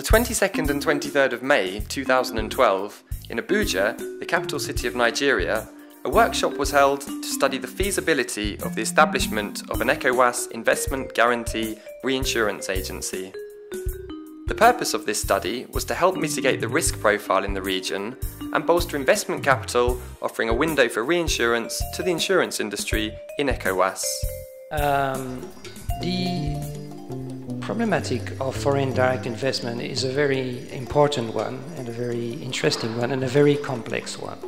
22nd and 23rd of May 2012, in Abuja, the capital city of Nigeria, a workshop was held to study the feasibility of the establishment of an Ecowas investment guarantee reinsurance agency. The purpose of this study was to help mitigate the risk profile in the region and bolster investment capital, offering a window for reinsurance to the insurance industry in Ecowas. The problematic of foreign direct investment is a very important one, and a very interesting one, and a very complex one.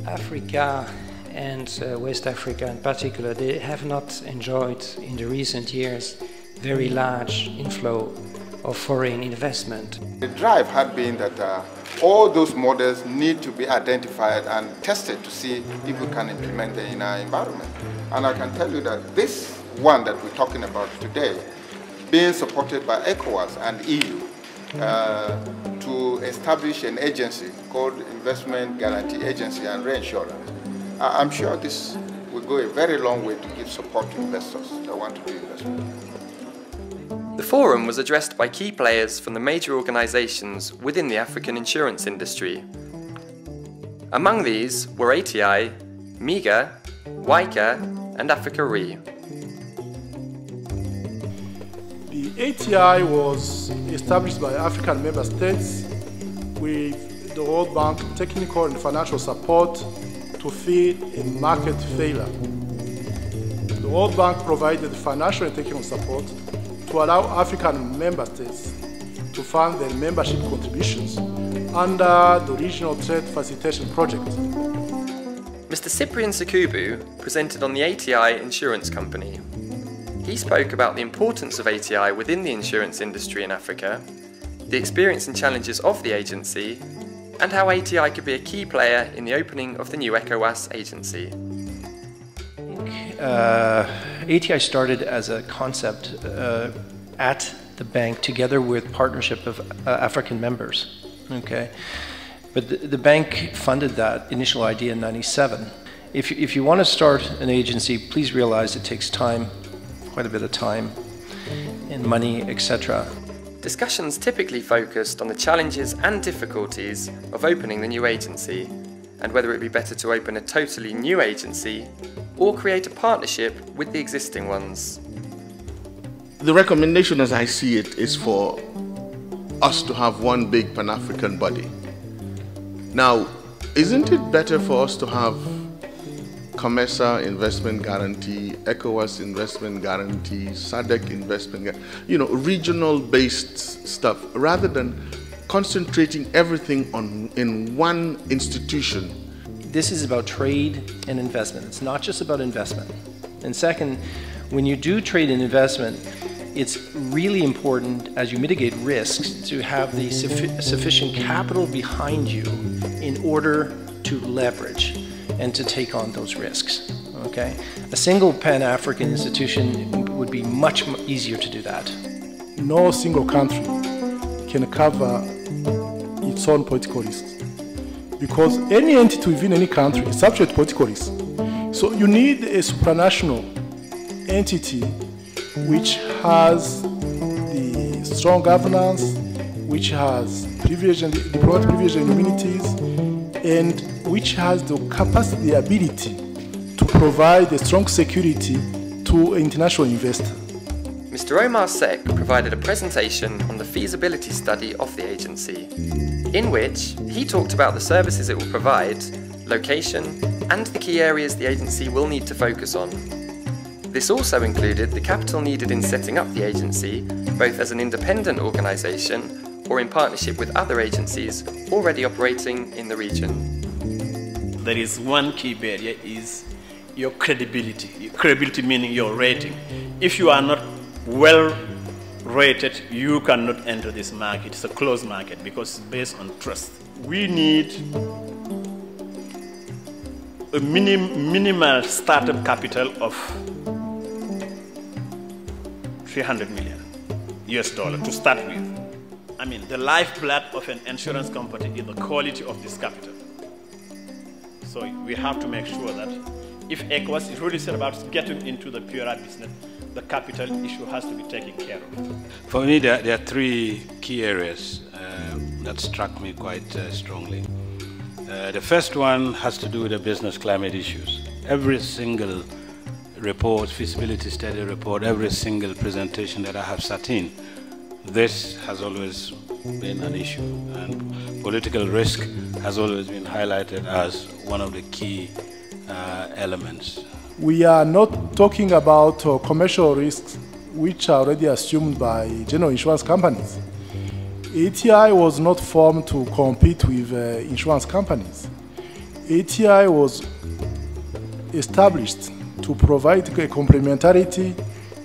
Africa and West Africa in particular, they have not enjoyed in the recent years very large inflow of foreign investment. The drive had been that all those models need to be identified and tested to see if we can implement them in our environment. And I can tell you that this one that we're talking about today, being supported by Ecowas and EU to establish an agency called Investment Guarantee Agency and Reinsurance, I'm sure this will go a very long way to give support to investors that want to do investment. The forum was addressed by key players from the major organisations within the African insurance industry. Among these were ATI, MIGA, WICA and Africa Re. The ATI was established by African member states with the World Bank technical and financial support to fill a market failure. The World Bank provided financial and technical support to allow African member states to fund their membership contributions under the Regional Trade Facilitation Project. Mr. Cyprian Sakubu presented on the ATI Insurance Company. He spoke about the importance of ATI within the insurance industry in Africa, the experience and challenges of the agency, and how ATI could be a key player in the opening of the new Ecowas agency. ATI started as a concept at the bank together with partnership of African members. Okay, but the bank funded that initial idea in '97. If you want to start an agency, please realize it takes time, quite a bit of time, and money, etc. Discussions typically focused on the challenges and difficulties of opening the new agency, and whether it would be better to open a totally new agency or create a partnership with the existing ones. The recommendation as I see it is for us to have one big Pan-African body. Now, isn't it better for us to have COMESA investment guarantee, ECOWAS investment guarantee, SADC investment guarantee, regional based stuff, rather than concentrating everything in one institution? This is about trade and investment. It's not just about investment. And second, when you do trade and investment, it's really important as you mitigate risks to have the sufficient capital behind you in order to leverage and to take on those risks. Okay? A single Pan-African institution would be much easier to do that. No single country can cover its own political risks, because any entity within any country is subject to political risk. So you need a supranational entity which has the strong governance, which has diplomatic privilege and immunities, and which has the capacity, the ability to provide a strong security to an international investor. Mr. Omar Sek provided a presentation on the feasibility study of the agency, in which he talked about the services it will provide, location, and the key areas the agency will need to focus on. This also included the capital needed in setting up the agency, both as an independent organisation or in partnership with other agencies already operating in the region. There is one key barrier, is your credibility. Credibility meaning your rating. If you are not well rated, you cannot enter this market. It's a closed market because it's based on trust. We need a minimal startup capital of $300 million to start with. I mean, the lifeblood of an insurance company is the quality of this capital. So we have to make sure that if Ecowas is really set about getting into the pure business, the capital issue has to be taken care of. For me, there are three key areas that struck me quite strongly. The first one has to do with the business climate issues. Every single report, feasibility study report, every single presentation that I have sat in, this has always been an issue, and political risk has always been highlighted as one of the key elements. We are not talking about commercial risks which are already assumed by general insurance companies. ATI was not formed to compete with insurance companies. ATI was established to provide a complementarity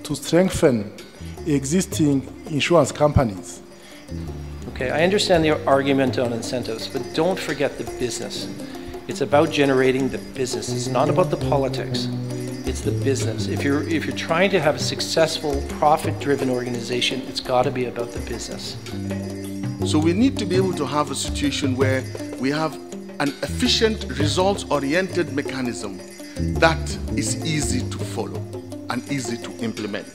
to strengthen existing insurance companies. Okay, I understand your argument on incentives, but don't forget the business. It's about generating the business. It's not about the politics. It's the business. If you're trying to have a successful, profit-driven organization, it's got to be about the business. So we need to be able to have a situation where we have an efficient, results-oriented mechanism that is easy to follow and easy to implement.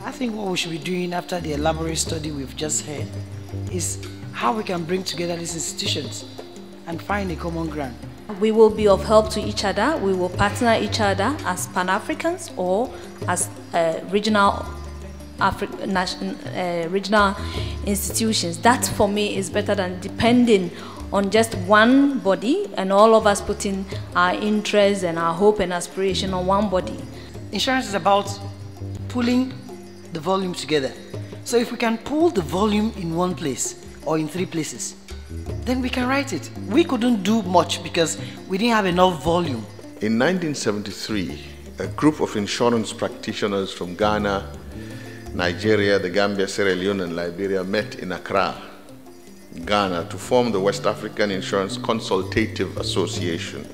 I think what we should be doing after the elaborate study we've just heard is how we can bring together these institutions and find a common ground. We will be of help to each other. We will partner each other as Pan-Africans or as regional institutions. That for me is better than depending on just one body and all of us putting our interests and our hope and aspiration on one body. Insurance is about pulling the volume together. So if we can pull the volume in one place or in 3 places, then we can write it. We couldn't do much because we didn't have enough volume. In 1973, a group of insurance practitioners from Ghana, Nigeria, the Gambia, Sierra Leone, and Liberia met in Accra, Ghana, to form the West African Insurance Consultative Association,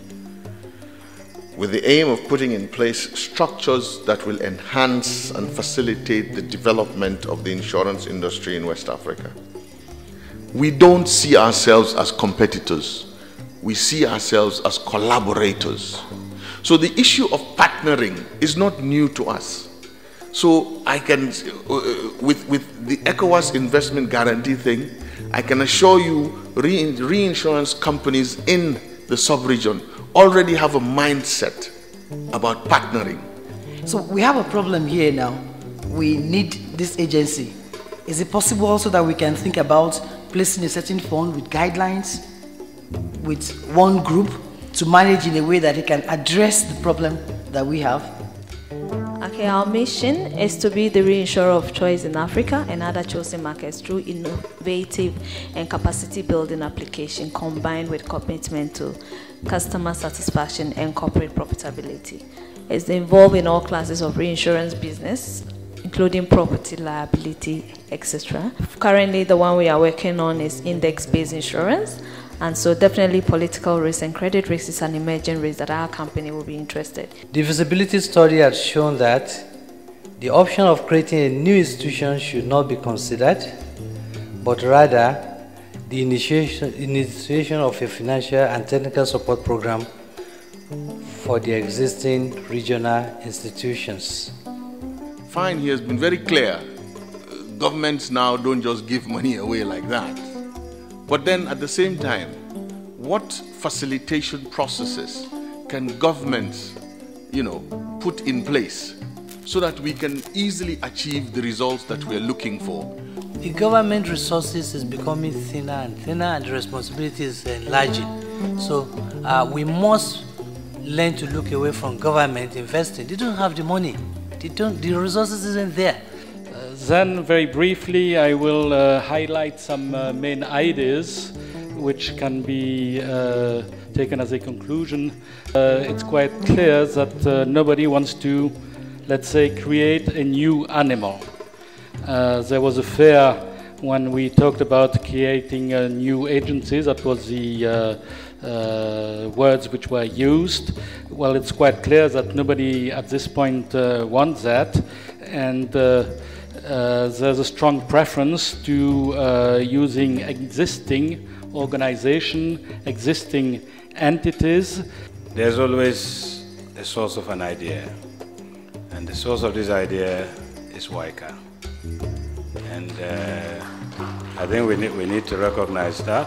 with the aim of putting in place structures that will enhance and facilitate the development of the insurance industry in West Africa. We don't see ourselves as competitors. We see ourselves as collaborators. So the issue of partnering is not new to us. So I can, with the Ecowas investment guarantee thing, I can assure you reinsurance companies in the sub-region already have a mindset about partnering. So we have a problem here now. We need this agency. Is it possible also that we can think about placing a certain fund with guidelines with one group to manage in a way that it can address the problem that we have? Okay, our mission is to be the reinsurer of choice in Africa and other chosen markets through innovative and capacity building application combined with commitment to customer satisfaction and corporate profitability. It's involved in all classes of reinsurance business, including property, liability, etc. Currently, the one we are working on is index-based insurance, and so definitely political risk and credit risk is an emerging risk that our company will be interested. The feasibility study has shown that the option of creating a new institution should not be considered, but rather the initiation of a financial and technical support program for the existing regional institutions. Fine, he has been very clear. Governments now don't just give money away like that. But then at the same time, what facilitation processes can governments, put in place so that we can easily achieve the results that we are looking for? The government resources is becoming thinner and thinner, and the responsibility is enlarging. So we must learn to look away from government investing. They don't have the money. The resources isn't there. Then, very briefly, I will highlight some main ideas which can be taken as a conclusion. It's quite clear that nobody wants to, let's say, create a new animal. There was a fear when we talked about creating a new agency. That was the words which were used. Well, it's quite clear that nobody at this point wants that, and there's a strong preference to using existing organization, existing entities. There's always a source of an idea, And the source of this idea is WICA. And I think we need to recognize that.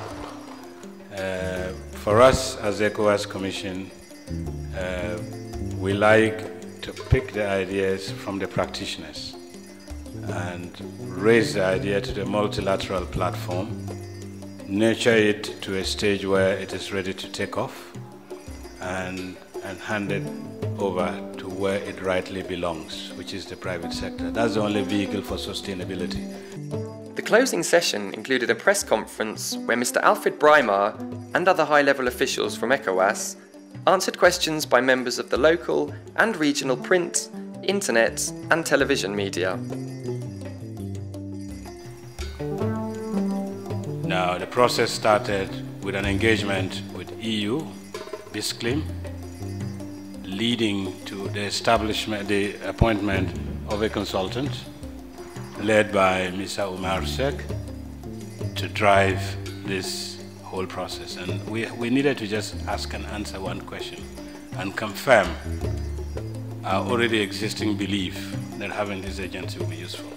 For us as Ecowas Commission, we like to pick the ideas from the practitioners and raise the idea to the multilateral platform, nurture it to a stage where it is ready to take off, and hand it over to where it rightly belongs, which is the private sector. That's the only vehicle for sustainability. The closing session included a press conference where Mr. Alfred Braimar and other high-level officials from Ecowas answered questions by members of the local and regional print, internet and television media. Now, the process started with an engagement with EU, BISCLIM, leading to the appointment of a consultant led by Mr. Umar Sek to drive this whole process. And we needed to just ask and answer one question and confirm our already existing belief that having this agency will be useful.